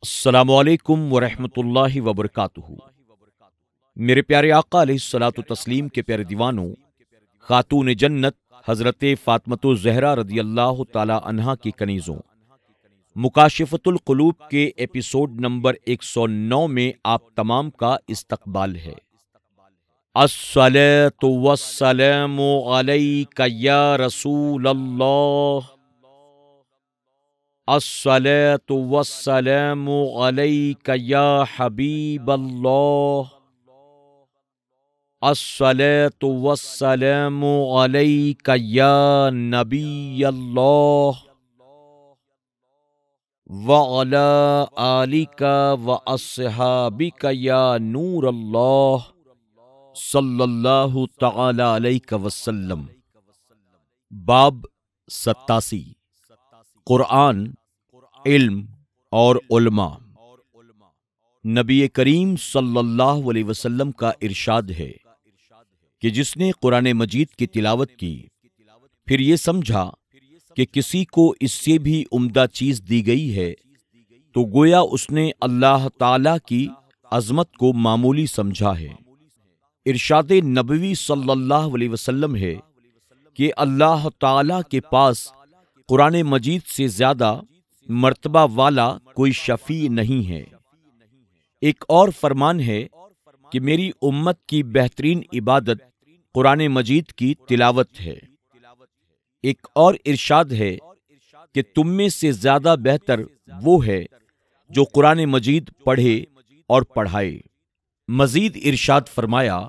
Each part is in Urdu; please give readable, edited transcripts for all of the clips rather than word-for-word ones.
السلام علیکم ورحمۃ اللہ وبرکاتہ۔ میرے پیارے آقا علیہ الصلوۃ والتسلیم کے پیارے دیوانوں، خاتون جنت حضرت فاطمۃ الزہرا رضی اللہ تعالی عنہا کی کنیزوں، مکاشفۃ القلوب کے ایپیسوڈ نمبر 109 میں آپ تمام کا استقبال ہے۔ الصلاۃ والسلام علیک یا رسول اللہ، الصلاۃ والسلام علیک یا حبیب اللہ، الصلاۃ والسلام علیک یا نبی اللہ، وعلی آلک واصحابک یا نور اللہ، صلی اللہ تعالی علیہ وسلم۔ باب 87، قرآن، علم اور علماء۔ نبی کریم صلی اللہ علیہ وسلم کا ارشاد ہے کہ جس نے قرآن مجید کی تلاوت کی پھر یہ سمجھا کہ کسی کو اس سے بھی عمدہ چیز دی گئی ہے تو گویا اس نے اللہ تعالی کی عظمت کو معمولی سمجھا ہے۔ ارشاد نبوی صلی اللہ علیہ وسلم ہے کہ اللہ تعالی کے پاس قرآن مجید سے زیادہ مرتبہ والا کوئی شفیع نہیں ہے۔ ایک اور فرمان ہے کہ میری امت کی بہترین عبادت قرآن مجید کی تلاوت ہے۔ ایک اور ارشاد ہے کہ تم میں سے زیادہ بہتر وہ ہے جو قرآن مجید پڑھے اور پڑھائے۔ مزید ارشاد فرمایا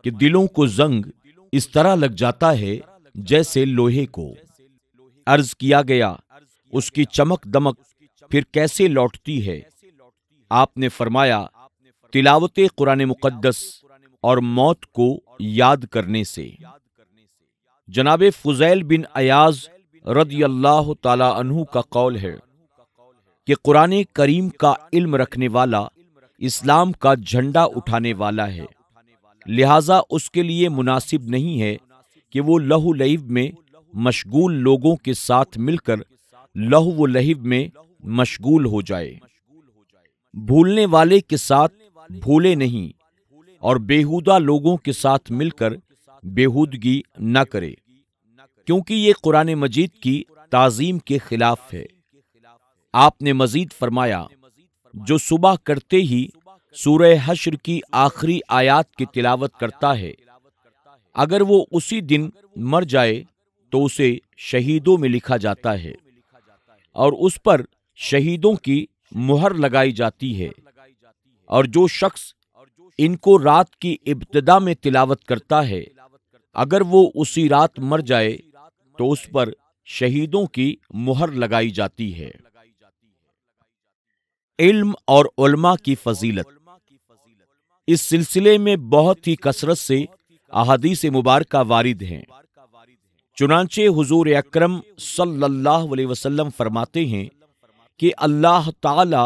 کہ دلوں کو زنگ اس طرح لگ جاتا ہے جیسے لوہے کو۔ عرض کیا گیا اس کی چمک دمک پھر کیسے لوٹتی ہے؟ آپ نے فرمایا تلاوت قرآن مقدس اور موت کو یاد کرنے سے۔ جناب فضیل بن عیاض رضی اللہ تعالی عنہ کا قول ہے کہ قرآن کریم کا علم رکھنے والا اسلام کا جھنڈا اٹھانے والا ہے، لہذا اس کے لیے مناسب نہیں ہے کہ وہ لہو لعب میں مشغول لوگوں کے ساتھ مل کر لہو و لہب میں مشغول ہو جائے۔ بھولنے والے کے ساتھ بھولے نہیں اور بیہودہ لوگوں کے ساتھ مل کر بیہودگی نہ کرے، کیونکہ یہ قرآن مجید کی تعظیم کے خلاف ہے۔ آپ نے مزید فرمایا جو صبح کرتے ہی سورہ حشر کی آخری آیات کی تلاوت کرتا ہے، اگر وہ اسی دن مر جائے تو اسے شہیدوں میں لکھا جاتا ہے اور اس پر شہیدوں کی مہر لگائی جاتی ہے، اور جو شخص ان کو رات کی ابتدا میں تلاوت کرتا ہے اگر وہ اسی رات مر جائے تو اس پر شہیدوں کی مہر لگائی جاتی ہے۔ علم اور علماء کی فضیلت۔ اس سلسلے میں بہت ہی کثرت سے احادیث مبارکہ وارد ہیں۔ چنانچہ حضور اکرم صلی اللہ علیہ وسلم فرماتے ہیں کہ اللہ تعالی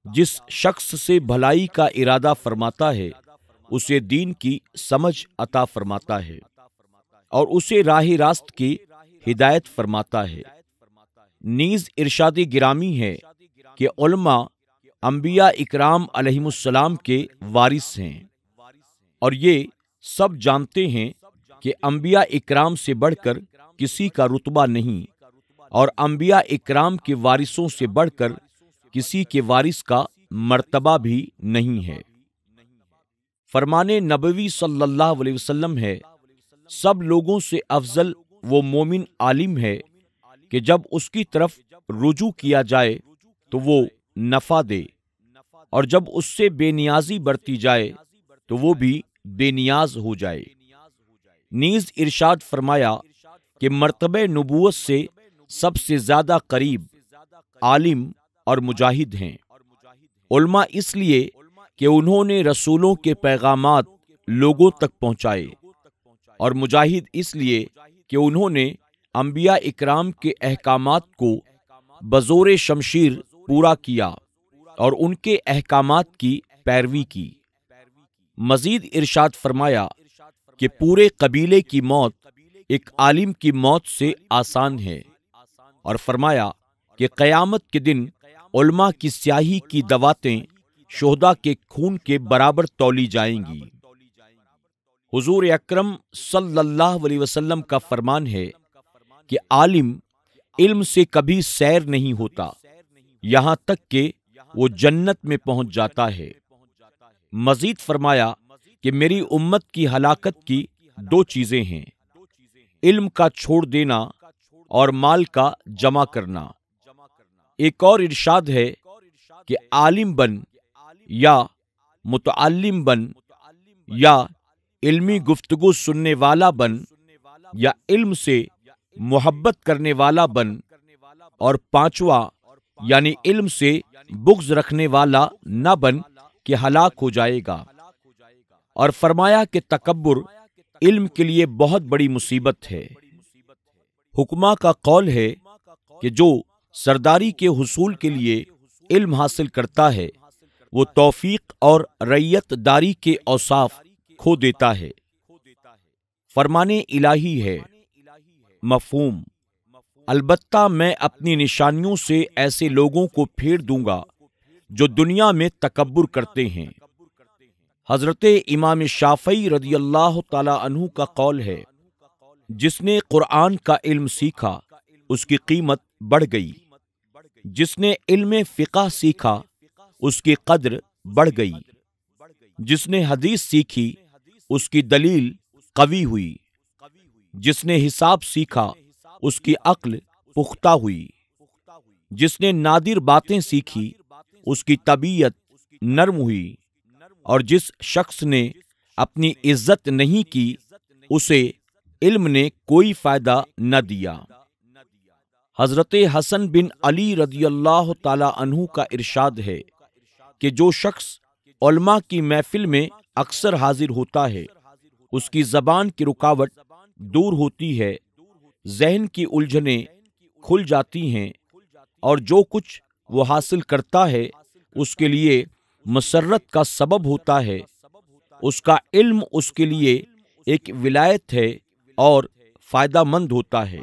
جس شخص سے بھلائی کا ارادہ فرماتا ہے اسے دین کی سمجھ عطا فرماتا ہے اور اسے راہ راست کی ہدایت فرماتا ہے۔ نیز ارشاد گرامی ہے کہ علماء انبیاء اکرام علیہم السلام کے وارث ہیں، اور یہ سب جانتے ہیں کہ انبیاء اکرام سے بڑھ کر کسی کا رتبہ نہیں، اور انبیاء اکرام کے وارثوں سے بڑھ کر کسی کے وارث کا مرتبہ بھی نہیں ہے۔ فرمان نبوی صلی اللہ علیہ وسلم ہے سب لوگوں سے افضل وہ مومن عالم ہے کہ جب اس کی طرف رجوع کیا جائے تو وہ نفع دے، اور جب اس سے بے نیازی برتی جائے تو وہ بھی بے نیاز ہو جائے۔ نیز ارشاد فرمایا کہ مرتبہ نبوت سے سب سے زیادہ قریب عالم اور مجاہد ہیں۔ علماء اس لیے کہ انہوں نے رسولوں کے پیغامات لوگوں تک پہنچائے، اور مجاہد اس لیے کہ انہوں نے انبیاء اکرام کے احکامات کو بزور شمشیر پورا کیا اور ان کے احکامات کی پیروی کی۔ مزید ارشاد فرمایا کہ پورے قبیلے کی موت ایک عالم کی موت سے آسان ہے، اور فرمایا کہ قیامت کے دن علماء کی سیاہی کی دواتیں شہداء کے خون کے برابر تولی جائیں گی۔ حضور اکرم صلی اللہ علیہ وسلم کا فرمان ہے کہ عالم علم سے کبھی سیر نہیں ہوتا یہاں تک کہ وہ جنت میں پہنچ جاتا ہے۔ مزید فرمایا کہ میری امت کی ہلاکت کی دو چیزیں ہیں، علم کا چھوڑ دینا اور مال کا جمع کرنا۔ ایک اور ارشاد ہے کہ عالم بن یا متعلم بن یا علمی گفتگو سننے والا بن یا علم سے محبت کرنے والا بن، اور پانچواں یعنی علم سے بغض رکھنے والا نہ بن کہ ہلاک ہو جائے گا۔ اور فرمایا کہ تکبر علم کے لیے بہت بڑی مصیبت ہے۔ حکما کا قول ہے کہ جو سرداری کے حصول کے لیے علم حاصل کرتا ہے وہ توفیق اور رعیت داری کے اوصاف کھو دیتا ہے۔ فرمان الہی ہے، مفہوم۔ البتہ میں اپنی نشانیوں سے ایسے لوگوں کو پھیر دوں گا جو دنیا میں تکبر کرتے ہیں۔ حضرت امام شافعی رضی اللہ تعالی عنہ کا قول ہے، جس نے قرآن کا علم سیکھا اس کی قیمت بڑھ گئی، جس نے علم فقہ سیکھا اس کی قدر بڑھ گئی، جس نے حدیث سیکھی اس کی دلیل قوی ہوئی، جس نے حساب سیکھا اس کی عقل پختہ ہوئی، جس نے نادر باتیں سیکھی اس کی طبیعت نرم ہوئی، اور جس شخص نے اپنی عزت نہیں کی اسے علم نے کوئی فائدہ نہ دیا۔ حضرت حسن بن علی رضی اللہ تعالی عنہ کا ارشاد ہے کہ جو شخص علماء کی محفل میں اکثر حاضر ہوتا ہے اس کی زبان کی رکاوٹ دور ہوتی ہے، ذہن کی الجھنیں کھل جاتی ہیں، اور جو کچھ وہ حاصل کرتا ہے اس کے لیے مسرت کا سبب ہوتا ہے۔ اس کا علم اس کے لیے ایک ولایت ہے اور فائدہ مند ہوتا ہے۔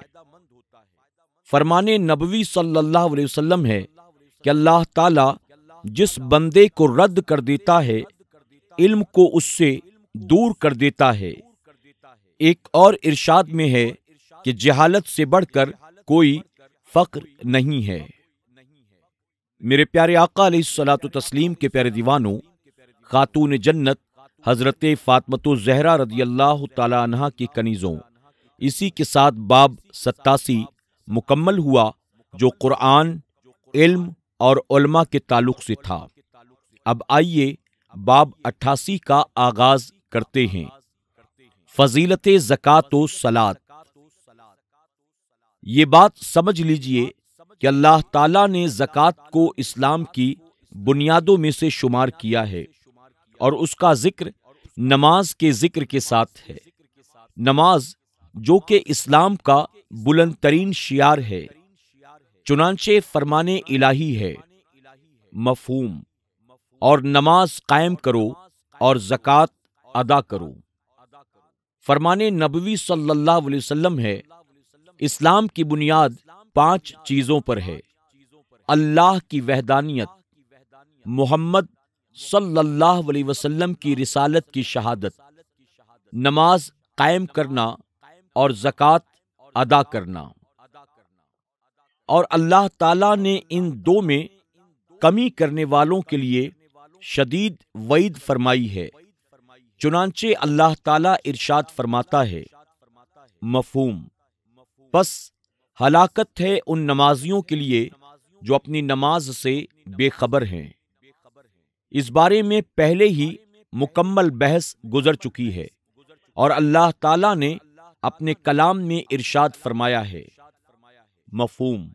فرمان نبوی صلی اللہ علیہ وسلم ہے کہ اللہ تعالی جس بندے کو رد کر دیتا ہے علم کو اس سے دور کر دیتا ہے۔ ایک اور ارشاد میں ہے کہ جہالت سے بڑھ کر کوئی فقر نہیں ہے۔ میرے پیارے آقا علیہ الصلوۃ والتسلیم کے پیارے دیوانوں، خاتون جنت حضرت فاطمۃ الزہرا رضی اللہ تعالی عنہا کی کنیزوں، اسی کے ساتھ باب 87 مکمل ہوا جو قرآن، علم اور علماء کے تعلق سے تھا۔ اب آئیے باب 88 کا آغاز کرتے ہیں، فضیلت زکوٰۃ و صلاۃ۔ یہ بات سمجھ لیجئے کہ اللہ تعالیٰ نے زکوٰۃ کو اسلام کی بنیادوں میں سے شمار کیا ہے، اور اس کا ذکر نماز کے ذکر کے ساتھ ہے۔ نماز جو کہ اسلام کا بلند ترین شعار ہے، چنانچہ فرمان الہی ہے، مفہوم، اور نماز قائم کرو اور زکوٰۃ ادا کرو۔ فرمان نبوی صلی اللہ علیہ وسلم ہے، اسلام کی بنیاد 5 چیزوں پر ہے: اللہ کی وحدانیت، محمد صلی اللہ علیہ وسلم کی رسالت کی شہادت، نماز قائم کرنا اور زکوٰۃ ادا کرنا۔ اور اللہ تعالیٰ نے ان 2 میں کمی کرنے والوں کے لیے شدید وعید فرمائی ہے، چنانچہ اللہ تعالیٰ ارشاد فرماتا ہے، مفہوم، پس ہلاکت ہے ان نمازیوں کے لیے جو اپنی نماز سے بے خبر ہیں۔ اس بارے میں پہلے ہی مکمل بحث گزر چکی ہے، اور اللہ تعالیٰ نے اپنے کلام میں ارشاد فرمایا ہے، مفہوم،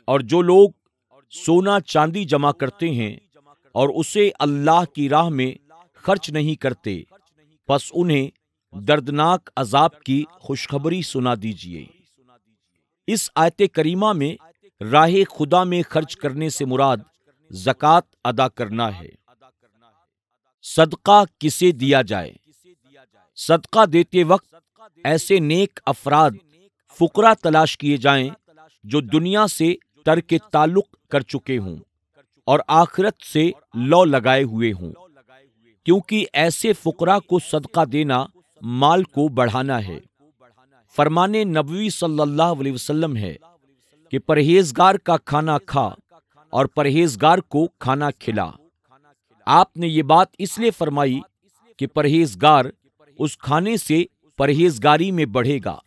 اور جو لوگ سونا چاندی جمع کرتے ہیں اور اسے اللہ کی راہ میں خرچ نہیں کرتے، پس انہیں دردناک عذاب کی خوشخبری سنا دیجیے۔ اس آیت کریمہ میں راہ خدا میں خرچ کرنے سے مراد زکوٰۃ ادا کرنا ہے۔ صدقہ کسے دیا جائے؟ صدقہ دیتے وقت ایسے نیک افراد، فقراء تلاش کیے جائیں جو دنیا سے ترک تعلق کر چکے ہوں اور آخرت سے لو لگائے ہوئے ہوں، کیونکہ ایسے فقراء کو صدقہ دینا مال کو بڑھانا ہے۔ فرمان نبوی صلی اللہ علیہ وسلم ہے کہ پرہیزگار کا کھانا کھا اور پرہیزگار کو کھانا کھلا۔ آپ نے یہ بات اس لیے فرمائی کہ پرہیزگار اس کھانے سے پرہیزگاری میں بڑھے گا،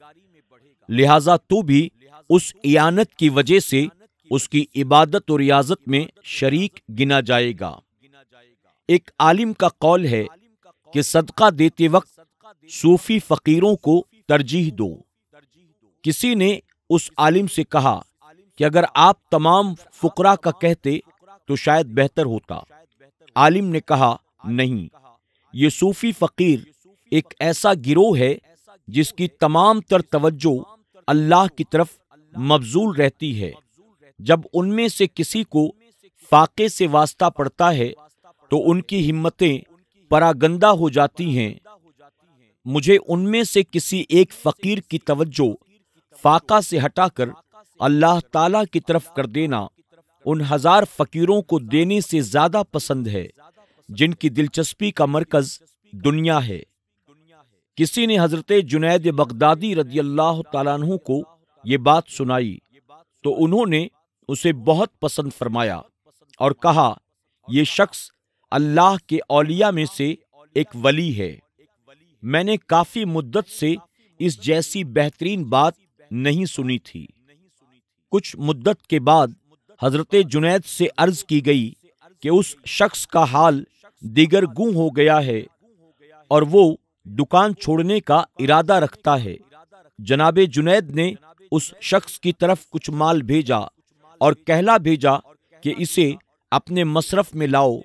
لہذا تو بھی اس اعانت کی وجہ سے اس کی عبادت و ریاضت میں شریک گنا جائے گا۔ ایک عالم کا قول ہے کہ صدقہ دیتے وقت صوفی فقیروں کو ترجیح دو۔ کسی نے اس عالم سے کہا کہ اگر آپ تمام فقراء کا کہتے تو شاید بہتر ہوتا۔ عالم نے کہا نہیں، یہ صوفی فقیر ایک ایسا گروہ ہے جس کی تمام تر توجہ اللہ کی طرف مبذول رہتی ہے۔ جب ان میں سے کسی کو فاقے سے واسطہ پڑتا ہے تو ان کی ہمتیں پراگندہ ہو جاتی ہیں۔ مجھے ان میں سے کسی ایک فقیر کی توجہ فاقہ سے ہٹا کر اللہ تعالیٰ کی طرف کر دینا ان 1000 فقیروں کو دینے سے زیادہ پسند ہے جن کی دلچسپی کا مرکز دنیا ہے۔ کسی نے حضرت جنید بغدادی رضی اللہ تعالیٰ عنہ کو یہ بات سنائی تو انہوں نے اسے بہت پسند فرمایا اور کہا یہ شخص اللہ کے اولیاء میں سے ایک ولی ہے۔ میں نے کافی مدت سے اس جیسی بہترین بات نہیں سنی تھی۔ کچھ مدت کے بعد حضرت جنید سے عرض کی گئی کہ اس شخص کا حال دیگر گوں ہو گیا ہے اور وہ دکان چھوڑنے کا ارادہ رکھتا ہے۔ جناب جنید نے اس شخص کی طرف کچھ مال بھیجا اور کہلا بھیجا کہ اسے اپنے مصرف میں لاؤ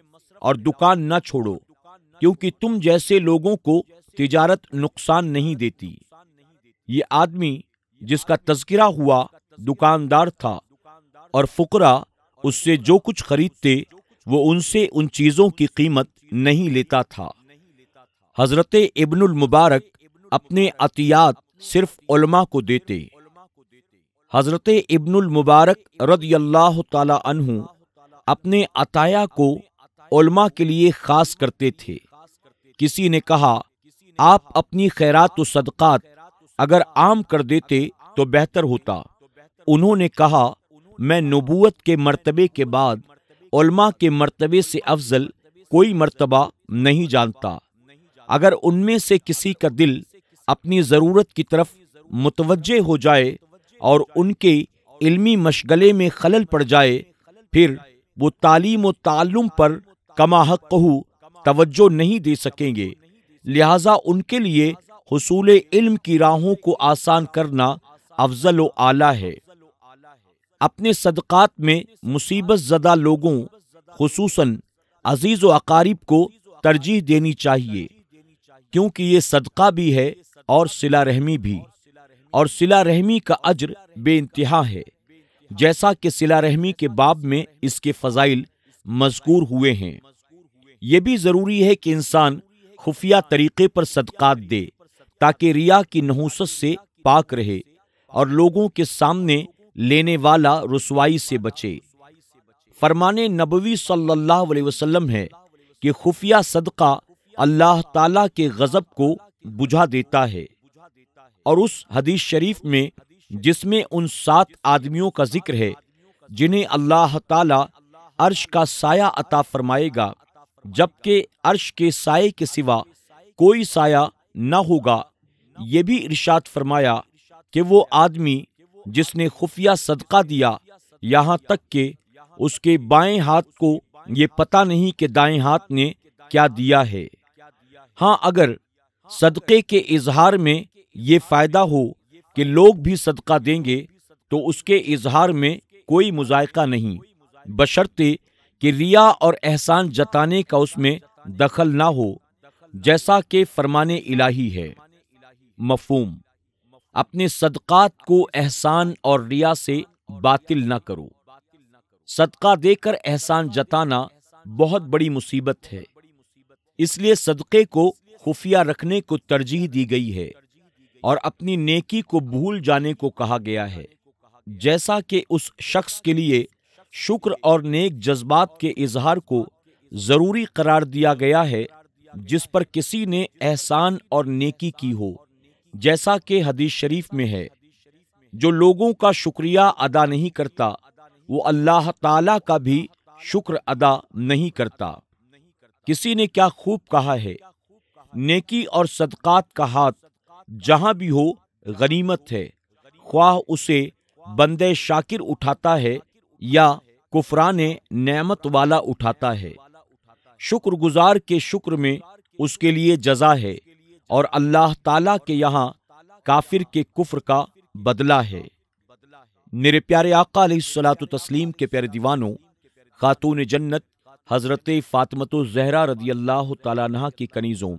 اور دکان نہ چھوڑو، کیونکہ تم جیسے لوگوں کو تجارت نقصان نہیں دیتی۔ یہ آدمی جس کا تذکرہ ہوا دکاندار تھا اور فقراء اس سے جو کچھ خریدتے وہ ان سے ان چیزوں کی قیمت نہیں لیتا تھا۔ حضرت ابن المبارک اپنے عطیات صرف علماء کو دیتے۔ حضرت ابن المبارک رضی اللہ تعالی عنہ اپنے عطایا کو علماء کے لیے خاص کرتے تھے۔ کسی نے کہا آپ اپنی خیرات و صدقات اگر عام کر دیتے تو بہتر ہوتا۔ انہوں نے کہا میں نبوت کے مرتبے کے بعد علماء کے مرتبے سے افضل کوئی مرتبہ نہیں جانتا۔ اگر ان میں سے کسی کا دل اپنی ضرورت کی طرف متوجہ ہو جائے اور ان کے علمی مشغلے میں خلل پڑ جائے، پھر وہ تعلیم و تعلم پر کما حقہ توجہ نہیں دے سکیں گے، لہذا ان کے لیے حصول علم کی راہوں کو آسان کرنا افضل و اعلیٰ ہے۔ اپنے صدقات میں مصیبت زدہ لوگوں خصوصاً عزیز و اقارب کو ترجیح دینی چاہیے، کیونکہ یہ صدقہ بھی ہے اور صلہ رحمی بھی، اور صلہ رحمی کا اجر بے انتہا ہے، جیسا کہ صلہ رحمی کے باب میں اس کے فضائل مذکور ہوئے ہیں۔ یہ بھی ضروری ہے کہ انسان خفیہ طریقے پر صدقات دے تاکہ ریا کی نحوست سے پاک رہے اور لوگوں کے سامنے لینے والا رسوائی سے بچے۔ فرمان نبوی صلی اللہ علیہ وسلم ہے کہ خفیہ صدقہ اللہ تعالیٰ کے غضب کو بجھا دیتا ہے، اور اس حدیث شریف میں جس میں ان 7 آدمیوں کا ذکر ہے جنہیں اللہ تعالیٰ عرش کا سایہ عطا فرمائے گا جبکہ عرش کے سائے کے سوا کوئی سایہ نہ ہوگا، یہ بھی ارشاد فرمایا کہ وہ آدمی جس نے خفیہ صدقہ دیا یہاں تک کہ اس کے بائیں ہاتھ کو یہ پتہ نہیں کہ دائیں ہاتھ نے کیا دیا ہے۔ ہاں، اگر صدقے کے اظہار میں یہ فائدہ ہو کہ لوگ بھی صدقہ دیں گے تو اس کے اظہار میں کوئی مذائقہ نہیں، بشرطے کہ ریا اور احسان جتانے کا اس میں دخل نہ ہو، جیسا کہ فرمان الہی ہے۔ مفہوم: اپنے صدقات کو احسان اور ریا سے باطل نہ کرو۔ صدقہ دے کر احسان جتانا بہت بڑی مصیبت ہے، اس لیے صدقے کو خفیہ رکھنے کو ترجیح دی گئی ہے اور اپنی نیکی کو بھول جانے کو کہا گیا ہے۔ جیسا کہ اس شخص کے لیے شکر اور نیک جذبات کے اظہار کو ضروری قرار دیا گیا ہے جس پر کسی نے احسان اور نیکی کی ہو، جیسا کہ حدیث شریف میں ہے، جو لوگوں کا شکریہ ادا نہیں کرتا وہ اللہ تعالی کا بھی شکر ادا نہیں کرتا۔ کسی نے کیا خوب کہا ہے، نیکی اور صدقات کا ہاتھ جہاں بھی ہو غنیمت ہے، خواہ اسے بندے شاکر اٹھاتا ہے یا کفران نعمت والا اٹھاتا ہے۔ شکر گزار کے شکر میں اس کے لیے جزا ہے اور اللہ تعالیٰ کے یہاں کافر کے کفر کا بدلہ ہے۔ میرے پیارے آقا علیہ الصلوۃ والتسلیم کے پیارے دیوانوں، خاتون جنت حضرت فاطمۃ الزہرا رضی اللہ تعالیٰ عنہا کی کنیزوں،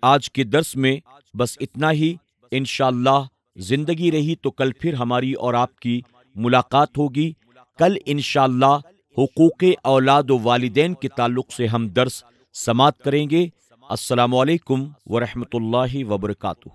آج کے درس میں بس اتنا ہی۔ انشاءاللہ زندگی رہی تو کل پھر ہماری اور آپ کی ملاقات ہوگی۔ کل انشاءاللہ حقوق اولاد و والدین کے تعلق سے ہم درس سماعت کریں گے۔ السلام علیکم ورحمۃ اللہ وبرکاتہ۔